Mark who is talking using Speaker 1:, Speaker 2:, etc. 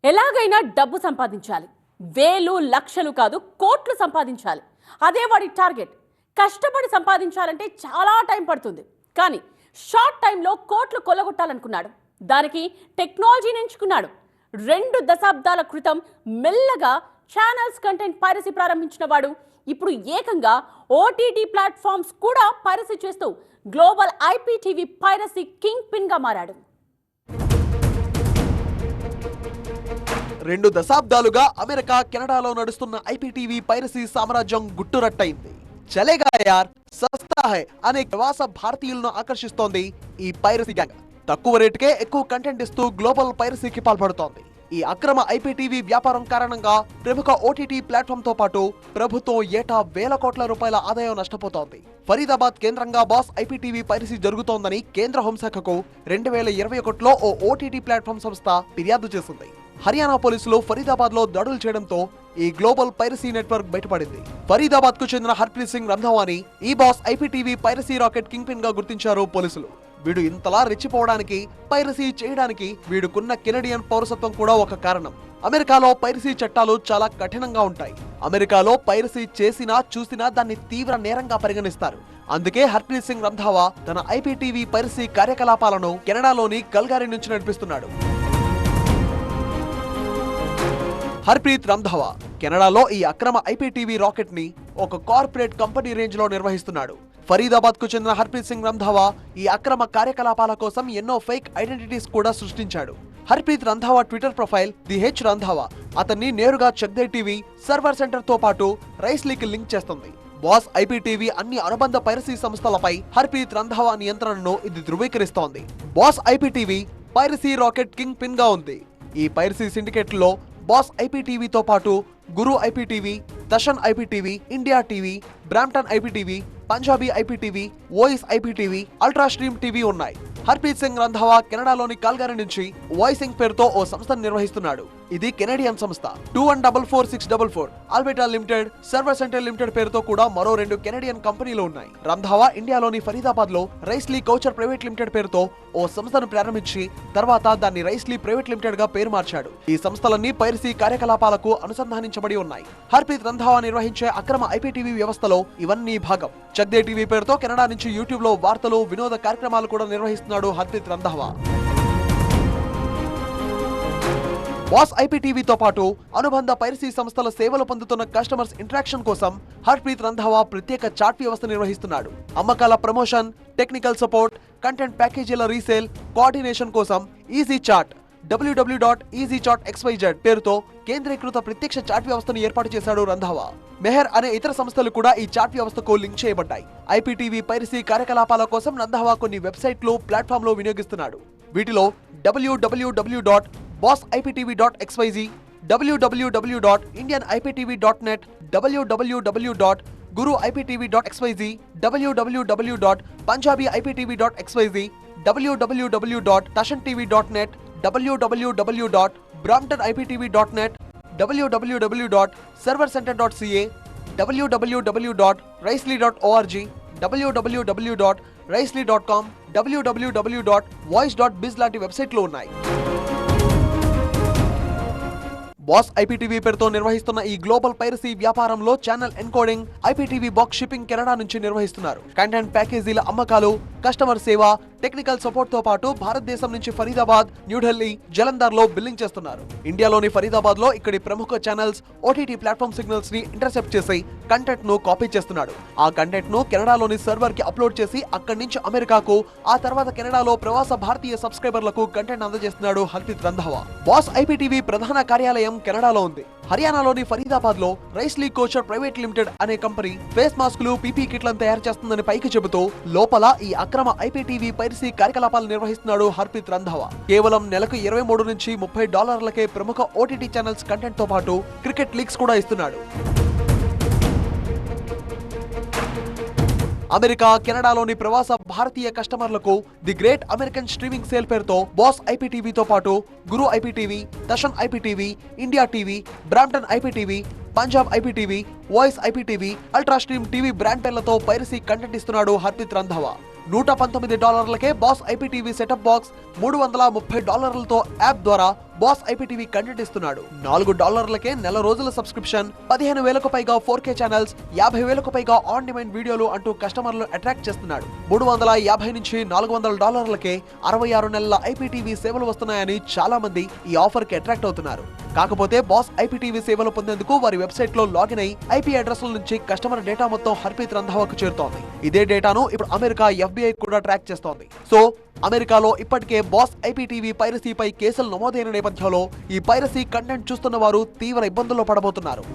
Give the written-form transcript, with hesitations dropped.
Speaker 1: ఎలాగైనా డబ్బు సంపాదించాలి. వేలు లక్షలు కాదు కోట్లు సంపాదించాలి. అదే వాడి టార్గెట్. కష్టపడి సంపాదించాలంటే చాలా టైం పడుతుంది. కానీ షార్ట్ టైంలో కోట్లు కొల్లగొట్టాలనుకున్నాడు. దానికి టెక్నాలజీని ఎంచుకున్నాడు. 2 దశాబ్దాల క్రితం మెల్లగా ఛానల్స్ కంటెంట్ పైరసీ ప్రారంభించిన వాడు ఇప్పుడు ఏకంగా ఓటీటీ ప్లాట్ఫామ్స్ కూడా పైరసీ చేస్తూ global IPTV piracy king pin గా మారాడు.
Speaker 2: 2 దశాబ్దాలుగా అమెరికా కెనడాలో నడుస్తున్న ఐపీటీవీ పైరసీ సామ్రాజ్యం గుట్టురట్టయింది. చలేగా యార్, సస్తా హై అనే ప్రవాస భారతీయులను ఆకర్షిస్తోంది ఈ పైరసీ గ్యాంగ్. తక్కువ రేటుకే ఎక్కువ కంటెంట్ ఇస్తూ గ్లోబల్ పైరసీకి పాల్పడుతోంది. ఈ అక్రమ ఐపీటీవీ వ్యాపారం కారణంగా ప్రముఖ ఓటీటీ ప్లాట్ఫామ్ తో పాటు ప్రభుత్వం ఏటా వేల కోట్ల రూపాయల ఆదాయం నష్టపోతోంది. ఫరీదాబాద్ కేంద్రంగా బాస్ ఐపీటీవీ పైరసీ జరుగుతోందని కేంద్ర హోంశాఖకు 2021లో ఓ ఓటీటీ ప్లాట్ఫామ్ సంస్థ ఫిర్యాదు చేసింది. హర్యానా పోలీసులు ఫరీదాబాద్ లో దాడులు చేయడంతో ఈ గ్లోబల్ పైరసీ నెట్వర్క్ బయటపడింది. ఫరీదాబాద్ కు చెందిన హర్ప్రీత్ సింగ్ రంధావాని ఈ boss IPTV piracy racket kingpin గా గుర్తించారు పోలీసులు. వీడు ఇంతలా రెచ్చిపోవడానికి, పైరసీ చేయడానికి వీడుకున్న కెనడియన్ పౌరసత్వం కూడా ఒక కారణం. అమెరికాలో పైరసీ చట్టాలు చాలా కఠినంగా ఉంటాయి. అమెరికాలో పైరసీ చేసినా చూసినా దాన్ని తీవ్ర నేరంగా పరిగణిస్తారు. అందుకే హర్ప్రీత్ సింగ్ రంధావా తన ఐపీటీవీ పైరసీ కార్యకలాపాలను కెనడాలోని కల్గారీ నుంచి నడిపిస్తున్నాడు. హర్ప్రీత్ రంధావా కెనడాలో ఈ అక్రమ ఐపీటీవీ రాకెట్ ని ఒక కార్పొరేట్ కంపెనీ రేంజ్ లో నిర్వహిస్తున్నాడు. ఫరీదాబాద్ కు చెందిన హర్ప్రీత్ సింగ్ రంధావా ఈ అక్రమ కార్యకలాపాల కోసం ఎన్నో ఫేక్ ఐడెంటిటీస్ కూడా సృష్టించాడు. Harpreet Randhawa Twitter profile the H Randhawa అతన్ని నేరుగా చక్దే టీవీ సర్వర్ సెంటర్ తో పాటు రైస్లీకి లింక్ చేస్తుంది. బాస్ ఐపీటీవీ అన్ని అనుబంధ పైరసీ సంస్థలపై హర్ప్రీత్ రంధావా నియంత్రణను ఇది ధృవీకరిస్తోంది. Boss IPTV piracy racket kingpin గా ఉంది. ఈ పైరసీ సిండికేట్ లో బాస్ ఐపీటీవీతో పాటు Guru IPTV, Dashan IPTV, India TV, Brampton IPTV, Punjabi IPTV, Voice IPTV, Ultra Stream TV ఉన్నాయి. హర్ప్రీత్ సింగ్ రంధావా కెనడాలోని కాల్గారీ నుంచి వాయిసింగ్ పేరుతో ఓ సంస్థను నిర్వహిస్తున్నాడు. ఇది కెనడియన్ సంస్థ. 21444644 ఆల్బెటా లిమిటెడ్, సర్వర్ సెంటర్ లిమిటెడ్ పేరుతో కూడా మరో 2 కెనడియన్ కంపెనీలు ఉన్నాయి. రంధావా ఇండియాలోని ఫరీదాబాద్ లో రైస్లీ కౌచర్ ప్రైవేట్ లిమిటెడ్ పేరుతో ఓ సంస్థను ప్రారంభించి తర్వాత దాన్ని రైస్లీ ప్రైవేట్ లిమిటెడ్ గా పేరు మార్చాడు. ఈ సంస్థలన్నీ పైరసీ కార్యకలాపాలకు అనుసంధానించబడి ఉన్నాయి. హర్ప్రీత్ రంధావా నిర్వహించే అక్రమ ఐపీటీవీ వ్యవస్థలో ఇవన్నీ భాగం. చక్దే టీవీ పేరుతో కెనడా నుంచి యూట్యూబ్ లో వార్తలు, వినోద కార్యక్రమాలు కూడా నిర్వహిస్తున్నాడు హర్ప్రీత్ రంధావా. బాస్ ఐపీటీవీతో పాటు అనుబంధ పైరసీ సంస్థల సేవలు పొందుతున్న కస్టమర్స్ ఇంటరాక్షన్ కోసం హర్ప్రీత్ రంధావా ప్రత్యేక చాట్ వ్యవస్థ నిర్వహిస్తున్నాడు. అమ్మకాల ప్రమోషన్, టెక్నికల్ సపోర్ట్, కంటెంట్ ప్యాకేజీల రీసేల్, కోఆర్డినేషన్ కోసం ఈజీ చాట్ www.easychatxyz పేరుతో కేంద్రీకృత ప్రత్యక్ష చాట్ వ్యవస్థను ఏర్పాటు చేశాడు రంధావా. మెహర్ అనే ఇతర సంస్థలు కూడా ఈ చాట్ వ్యవస్థకు లింక్ చేయబడ్డాయి. ఐపీటీవీ పైరసీ కార్యకలాపాల కోసం రంధావా కొన్ని వెబ్సైట్లు, ప్లాట్ఫామ్లు వినియోగిస్తున్నాడు. వీటిలో www.bossiptv.xyz, www.indianiptv.net, www.guruiptv.xyz, www.punjabiiptv.xyz, www.tashantv.net, www.bramptoniptv.net, www.servercenter.ca, www.risely.org, www.risely.com, www.voice.biz లాంటి వెబ్సైట్లు ఉన్నాయి. బాస్ ఐపీటీవీ పేరుతో నిర్వహిస్తున్న ఈ గ్లోబల్ పైరసీ వ్యాపారంలో channel encoding, IPTV box shipping Canada నుంచి నిర్వహిస్తున్నారు. కంటెంట్ ప్యాకేజీల అమ్మకాలు, కస్టమర్ సేవ, టెక్నికల్ సపోర్ట్ తో పాటు భారతదేశం నుంచి ఫరీదాబాద్, న్యూఢిల్లీ, జలంధర్ లో బిల్లింగ్ చేస్తున్నారు. ఇండియాలోని ఫరీదాబాద్ లో ఇక్కడి ప్రముఖ ఛానల్స్, ఓటీటీ ప్లాట్ఫామ్ సిగ్నల్స్ ని ఇంటర్సెప్ట్ చేసి కంటెంట్ ను కాపీ చేస్తున్నాడు. ఆ కంటెంట్ ను కెనడాలోని సర్వర్ కి అప్లోడ్ చేసి అక్కడి నుంచి అమెరికాకు, ఆ తర్వాత కెనడాలో ప్రవాస భారతీయ సబ్స్క్రైబర్లకు కంటెంట్ అందజేస్తున్నాడు హర్ప్రీత్ రంధావా. బాస్ ఐపీటీవీ ప్రధాన కార్యాలయం కెనడాలో ఉంది. హర్యానాలోని ఫరీదాబాద్ లో రైస్లీ కోచర్ ప్రైవేట్ లిమిటెడ్ అనే కంపెనీ ఫేస్ మాస్కులు, పీపీ కిట్లను తయారు చేస్తుందని పైకి చెబుతూ లోపల ఈ అక్రమ ఐపీటీవీ పైరసీ కార్యకలాపాలు నిర్వహిస్తున్నాడు హర్ప్రీత్ రంధావా. కేవలం నెలకు $23 నుంచి $30కే ప్రముఖ ఓటీటీ ఛానల్స్ కంటెంట్ తో పాటు క్రికెట్ లీగ్స్ కూడా ఇస్తున్నాడు. అమెరికా, కెనడాలోని ప్రవాస భారతీయ కస్టమర్లకు the great American streaming sale పేరుతో బాస్ ఐపీటీవీతో పాటు Guru IPTV, Dashan IPTV, India TV, Brampton IPTV, Punjab IPTV, Voice IPTV, Ultra Stream TV brand పేర్లతో పైరసీ కంటెంట్ ఇస్తున్నాడు హర్ప్రీత్ రంధావా. $119కే బాస్ ఐపీటీవీ సెటప్ బాక్స్, $330తో యాప్ ద్వారా బాస్ ఐపీటీవీ కంటెంట్ ఇస్తున్నాడు. $4కే నెల రోజుల సబ్స్క్రిప్షన్, 15,000కు పైగా 4K ఛానల్స్, 50,000కు పైగా ఆన్ డిమాండ్ వీడియోలు అంటూ కస్టమర్లు అట్రాక్ట్ చేస్తున్నాడు. $350 నుంచి $400కే 66 నెలల ఐపీటీవీ సేవలు వస్తున్నాయని చాలా మంది ఈ ఆఫర్ కి అట్రాక్ట్ అవుతున్నారు. కాకపోతే బాస్ ఐపీటీవీ సేవలు పొందేందుకు వారి వెబ్సైట్ లో లాగిన్ అయి ఐపీ అడ్రస్ల నుంచి కస్టమర్ డేటా మొత్తం హర్ప్రీత్ రంధావాకు చేరుతోంది. ఇదే డేటాను ఇప్పుడు అమెరికా FBI కూడా ట్రాక్ చేస్తోంది. సో అమెరికాలో ఇప్పటికే బాస్ ఐపీటీవీ పైరసీపై కేసులు నమోదైన నేపథ్యంలో ఈ పైరసీ కంటెంట్ చూస్తున్న వారు తీవ్ర ఇబ్బందుల్లో పడబోతున్నారు.